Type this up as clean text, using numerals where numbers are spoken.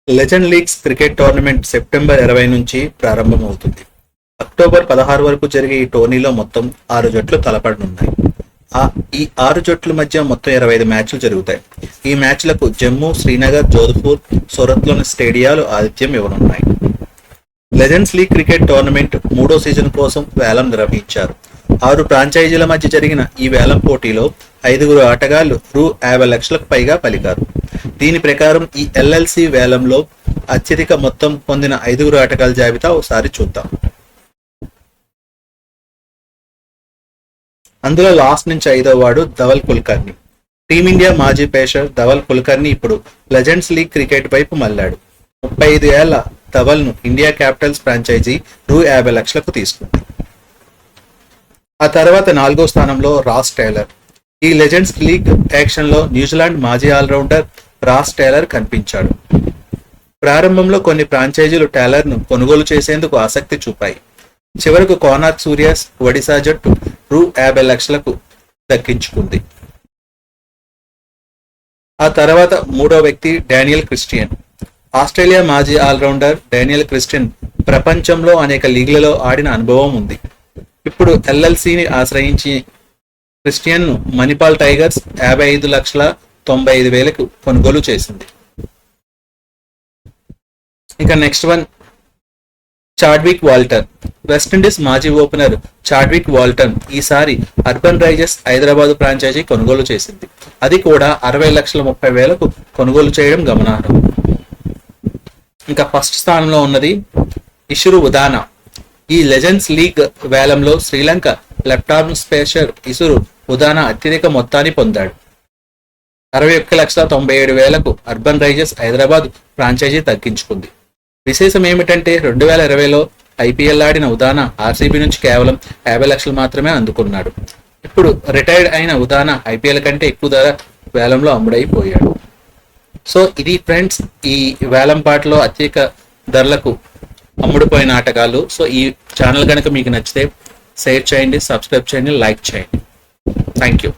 Legend leagues cricket tournament September 20 నుంచి ప్రారంభమవుతుంది. October 16 వరకు జరిగే ఈ టోర్నీలో మొత్తం 6 జట్లు తలపడనున్నాయి. ఈ 6 జట్ల మధ్య మొత్తం 25 మ్యాచ్లు జరుగుతాయి. ఈ మ్యాచ్లకు జమ్మూ, శ్రీనగర్, జోధ్పూర్, సూరత్లోని స్టేడియాలు ఆతిథ్యం ఇవ్వనున్నాయి. లెజెండ్స్ లీగ్ క్రికెట్ టోర్నమెంట్ 3వ సీజన్ కోసం వేలం నిర్వహించారు. 6 ఫ్రాంచైజీల మధ్య జరిగిన ఈ వేలం పోటీలో 5 ఆటగాళ్లు రూ. 50 లక్షలకు పైగా పలికారు. దీని ప్రకారం ఈ ఎల్ఎల్సి వేలంలో అత్యధిక మొత్తం పొందిన 5 ఆటగాళ్ల జాబితా ఒకసారి చూద్దాం. అందులో లాస్ట్ నుంచి 5వ వాడు ధవల్ కుల్కర్ని. టీమిండియా మాజీ పేసర్ ధవల్ కుల్కర్ని ఇప్పుడు లెజెండ్స్ లీగ్ క్రికెట్ వైపు మళ్లాడు. 35 ఏళ్ల ధవల్ను ఇండియా క్యాపిటల్స్ ఫ్రాంచైజీ రూ. 50 లక్షలకు తీసుకుంది. ఆ తర్వాత 4వ స్థానంలో రాస్ టేలర్. ఈ లెజెండ్స్ లీగ్ యాక్షన్లో న్యూజిలాండ్ మాజీ ఆల్రౌండర్ రాస్ టేలర్ కనిపించాడు. ప్రారంభంలో కొన్ని ఫ్రాంచైజీలు టేలర్ను కొనుగోలు చేసేందుకు ఆసక్తి చూపాయి. చివరకు కోనార్క్ సూర్యాస్ ఒడిశా జట్టు రూ. 50 లక్షలకు దక్కించుకుంది. ఆ తర్వాత 3వ వ్యక్తి డానియల్ క్రిస్టియన్. ఆస్ట్రేలియా మాజీ ఆల్రౌండర్ డానియల్ క్రిస్టియన్ ప్రపంచంలో అనేక లీగ్లలో ఆడిన అనుభవం ఉంది. ఇప్పుడు ఎల్ఎల్సిని ఆశ్రయించి క్రిస్టియన్ను మణిపాల్ టైగర్స్ 55,95,000కు కొనుగోలు చేసింది. ఇక next one Chadwick Walton. West Indies మాజీ ఓపెనర్ చాడ్విక్ వాల్టన్ ఈసారి అర్బన్ రైజర్స్ హైదరాబాద్ ఫ్రాంచైజీ కొనుగోలు చేసింది. అది కూడా 60,30,000కు కొనుగోలు చేయడం గమనార్హం. ఇంకా ఫస్ట్ స్థానంలో ఉన్నది ఇషురు ఉదానా. ఈ లెజెండ్స్ లీగ్ వేలంలో Sri Lanka left arm pacer Isuru Udana అత్యధిక మొత్తాన్ని పొందాడు. 61,97,000కు అర్బన్ రైజర్స్ హైదరాబాద్ ఫ్రాంచైజీ తగ్గించుకుంది. విశేషం ఏమిటంటే 2020లో ఐపీఎల్ ఆడిన ఉదానా ఆర్సీబీ నుంచి కేవలం 50 లక్షలు మాత్రమే అందుకున్నాడు. ఇప్పుడు రిటైర్డ్ అయిన ఉదానా ఐపీఎల్ కంటే ఎక్కువ ధర వేలంలో అమ్ముడైపోయాడు. సో ఇది ఫ్రెండ్స్ ఈ వేలం పాటలో అత్యధిక ధరలకు అమ్ముడుపోయిన ఆటగాళ్ళు. సో ఈ ఛానల్ కనుక మీకు నచ్చితే షేర్ చేయండి, సబ్స్క్రైబ్ చేయండి, లైక్ చేయండి. Thank you.